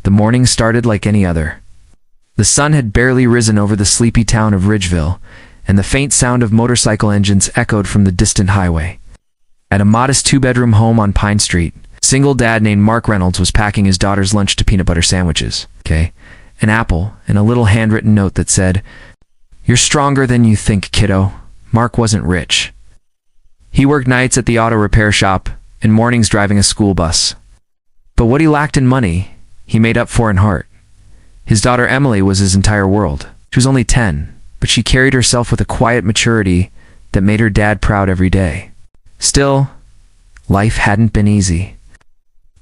The morning started like any other. The sun had barely risen over the sleepy town of Ridgeville, and the faint sound of motorcycle engines echoed from the distant highway. At a modest two-bedroom home on Pine Street, single dad named Mark Reynolds was packing his daughter's lunch to peanut butter sandwiches, an apple, and a little handwritten note that said, "You're stronger than you think, kiddo." Mark wasn't rich. He worked nights at the auto repair shop and mornings driving a school bus. But what he lacked in money, he made up for in heart. His daughter Emily was his entire world. She was only 10, but she carried herself with a quiet maturity that made her dad proud every day. Still, life hadn't been easy.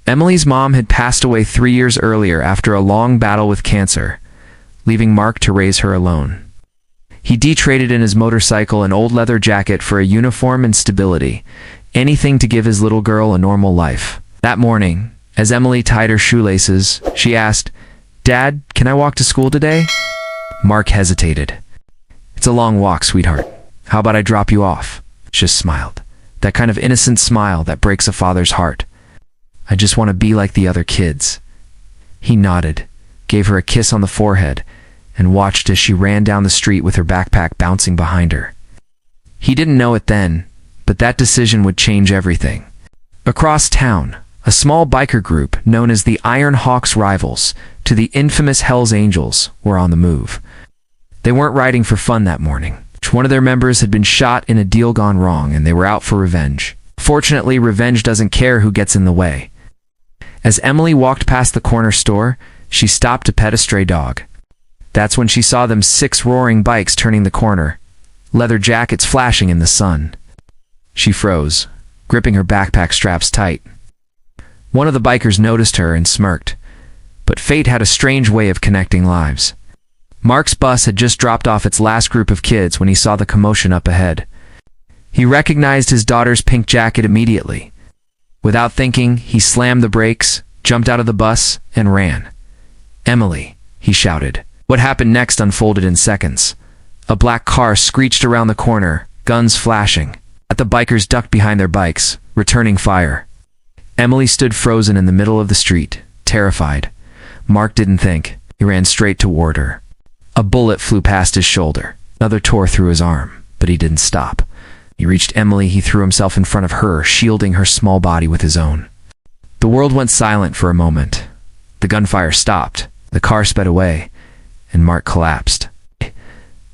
Emily's mom had passed away 3 years earlier after a long battle with cancer, leaving Mark to raise her alone. He detraded in his motorcycle and old leather jacket for a uniform and stability, anything to give his little girl a normal life. That morning, as Emily tied her shoelaces, she asked, "Dad, can I walk to school today?" Mark hesitated. "It's a long walk, sweetheart. How about I drop you off?" She just smiled. That kind of innocent smile that breaks a father's heart. "I just want to be like the other kids." He nodded, gave her a kiss on the forehead, and watched as she ran down the street with her backpack bouncing behind her. He didn't know it then, but that decision would change everything. Across town, a small biker group known as the Iron Hawks Rivals to the infamous Hells Angels were on the move. They weren't riding for fun that morning. One of their members had been shot in a deal gone wrong, and they were out for revenge. Fortunately, revenge doesn't care who gets in the way. As Emily walked past the corner store, she stopped to pet a stray dog. That's when she saw them 6 roaring bikes turning the corner, leather jackets flashing in the sun. She froze, gripping her backpack straps tight. One of the bikers noticed her and smirked, but fate had a strange way of connecting lives. Mark's bus had just dropped off its last group of kids when he saw the commotion up ahead. He recognized his daughter's pink jacket immediately. Without thinking, he slammed the brakes, jumped out of the bus, and ran. "Emily," he shouted. What happened next unfolded in seconds. A black car screeched around the corner, guns flashing. The bikers ducked behind their bikes, returning fire. Emily stood frozen in the middle of the street, terrified. Mark didn't think. He ran straight toward her. A bullet flew past his shoulder. Another tore through his arm, but he didn't stop. He reached Emily. He threw himself in front of her, shielding her small body with his own. The world went silent for a moment. The gunfire stopped. The car sped away, and Mark collapsed.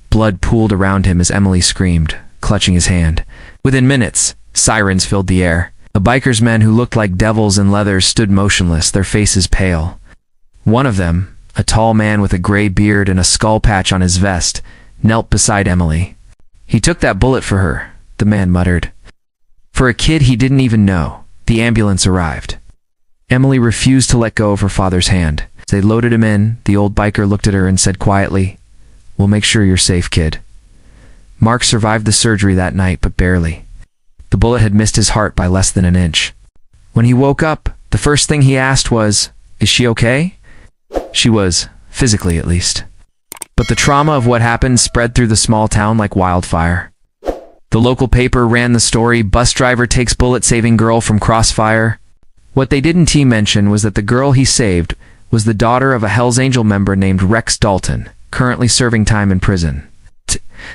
Blood pooled around him as Emily screamed, clutching his hand. Within minutes, sirens filled the air. The bikers' men who looked like devils in leathers stood motionless, their faces pale. One of them, a tall man with a gray beard and a skull patch on his vest, knelt beside Emily. "He took that bullet for her," the man muttered. For a kid he didn't even know, the ambulance arrived. Emily refused to let go of her father's hand. As they loaded him in, the old biker looked at her and said quietly, "We'll make sure you're safe, kid." Mark survived the surgery that night, but barely. The bullet had missed his heart by less than an inch. When he woke up, the first thing he asked was, "Is she okay?" She was, physically at least. But the trauma of what happened spread through the small town like wildfire. The local paper ran the story, "Bus driver takes bullet-saving girl from crossfire." What they didn't mention was that the girl he saved was the daughter of a Hells Angel member named Rex Dalton, currently serving time in prison.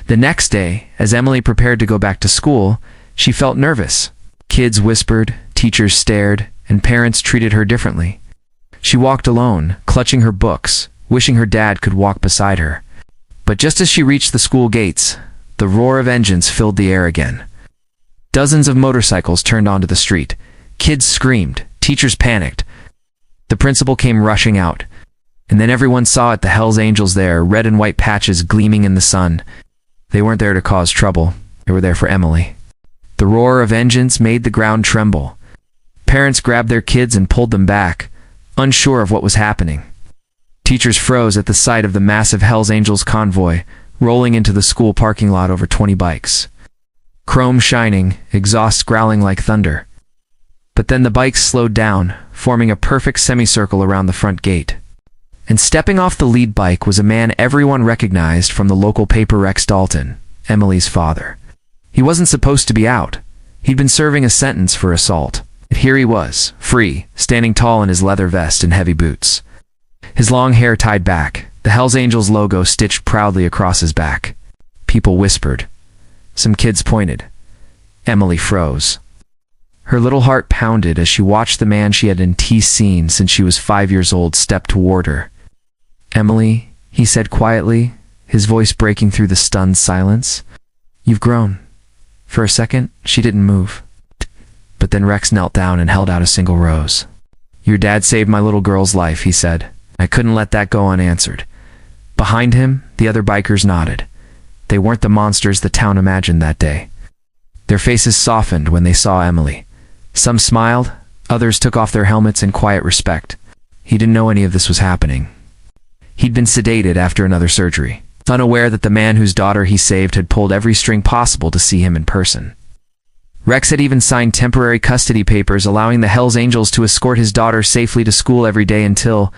The next day, as Emily prepared to go back to school, she felt nervous. Kids whispered, teachers stared, and parents treated her differently. She walked alone, clutching her books, wishing her dad could walk beside her. But just as she reached the school gates, the roar of engines filled the air again. Dozens of motorcycles turned onto the street. Kids screamed, teachers panicked. The principal came rushing out, and then everyone saw it, the Hells Angels there, red and white patches gleaming in the sun. They weren't there to cause trouble. They were there for Emily. The roar of engines made the ground tremble. Parents grabbed their kids and pulled them back, unsure of what was happening. Teachers froze at the sight of the massive Hells Angels convoy rolling into the school parking lot over 20 bikes. Chrome shining, exhaust growling like thunder. But then the bikes slowed down, forming a perfect semicircle around the front gate. And stepping off the lead bike was a man everyone recognized from the local paper, Rex Dalton, Emily's father. He wasn't supposed to be out. He'd been serving a sentence for assault. But here he was, free, standing tall in his leather vest and heavy boots. His long hair tied back, the Hells Angels logo stitched proudly across his back. People whispered. Some kids pointed. Emily froze. Her little heart pounded as she watched the man she had seen since she was 5 years old step toward her. "Emily," he said quietly, his voice breaking through the stunned silence. "You've grown." For a second, she didn't move. But then Rex knelt down and held out a single rose. "Your dad saved my little girl's life," he said. "I couldn't let that go unanswered." Behind him, the other bikers nodded. They weren't the monsters the town imagined that day. Their faces softened when they saw Emily. Some smiled, others took off their helmets in quiet respect. He didn't know any of this was happening. He'd been sedated after another surgery, unaware that the man whose daughter he saved had pulled every string possible to see him in person. Rex had even signed temporary custody papers allowing the Hells Angels to escort his daughter safely to school every day until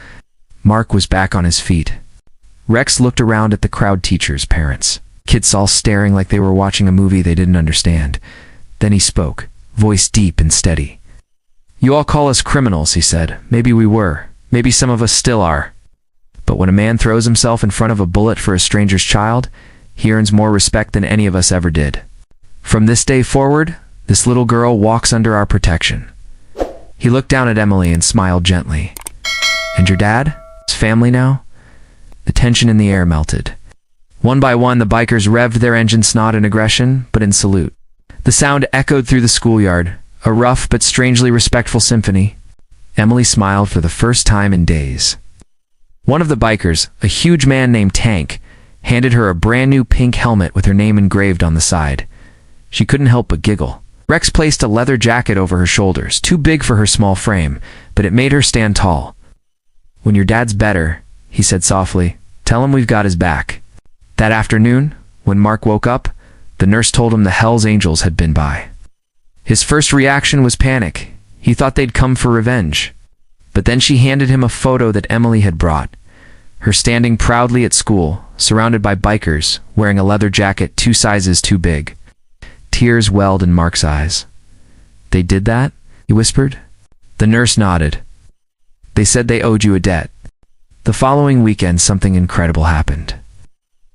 Mark was back on his feet. Rex looked around at the crowd, teachers, parents, kids all staring like they were watching a movie they didn't understand. Then he spoke, voice deep and steady. "You all call us criminals," he said. "Maybe we were. Maybe some of us still are. But when a man throws himself in front of a bullet for a stranger's child, he earns more respect than any of us ever did. From this day forward, this little girl walks under our protection." He looked down at Emily and smiled gently. "And your dad? His family now?" The tension in the air melted. One by one, the bikers revved their engines, not in aggression, but in salute. The sound echoed through the schoolyard, a rough but strangely respectful symphony. Emily smiled for the first time in days. One of the bikers, a huge man named Tank, handed her a brand new pink helmet with her name engraved on the side. She couldn't help but giggle. Rex placed a leather jacket over her shoulders, too big for her small frame, but it made her stand tall. "When your dad's better," he said softly, "tell him we've got his back." That afternoon, when Mark woke up, the nurse told him the Hells Angels had been by. His first reaction was panic. He thought they'd come for revenge. But then she handed him a photo that Emily had brought. Her standing proudly at school, surrounded by bikers, wearing a leather jacket 2 sizes too big. Tears welled in Mark's eyes. "They did that?" he whispered. The nurse nodded. "They said they owed you a debt." The following weekend, something incredible happened.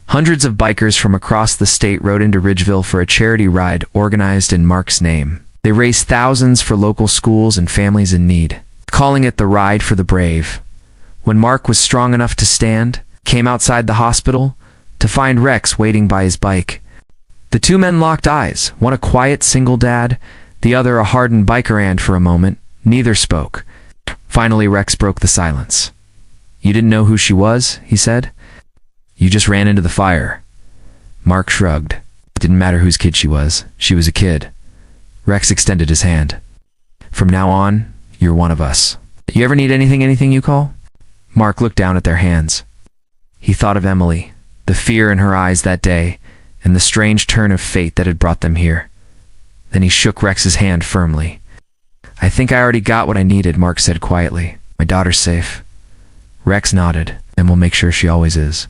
Hundreds of bikers from across the state rode into Ridgeville for a charity ride organized in Mark's name. They raised thousands for local schools and families in need, calling it the Ride for the Brave. When Mark was strong enough to stand, came outside the hospital to find Rex waiting by his bike. The two men locked eyes, one a quiet single dad, the other a hardened biker, and for a moment, neither spoke. Finally, Rex broke the silence. "You didn't know who she was?" he said. "You just ran into the fire." Mark shrugged. It didn't matter whose kid she was. She was a kid. Rex extended his hand. "From now on, you're one of us. You ever need anything you call?" Mark looked down at their hands. He thought of Emily, the fear in her eyes that day, and the strange turn of fate that had brought them here. Then he shook Rex's hand firmly. "I think I already got what I needed," Mark said quietly. "My daughter's safe." Rex nodded, "and we'll make sure she always is."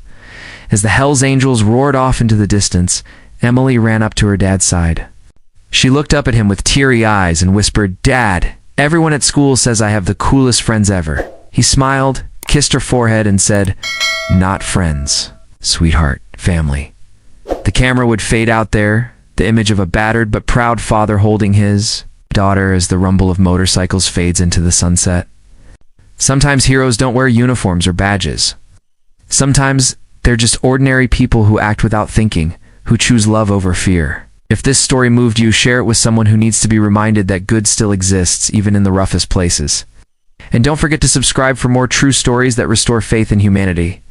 As the Hells Angels roared off into the distance, Emily ran up to her dad's side. She looked up at him with teary eyes and whispered, "Dad, everyone at school says I have the coolest friends ever." He smiled, kissed her forehead, and said, "Not friends, sweetheart, family." The camera would fade out there, the image of a battered but proud father holding his daughter as the rumble of motorcycles fades into the sunset. Sometimes heroes don't wear uniforms or badges. Sometimes they're just ordinary people who act without thinking, who choose love over fear. If this story moved you, share it with someone who needs to be reminded that good still exists, even in the roughest places. And don't forget to subscribe for more true stories that restore faith in humanity.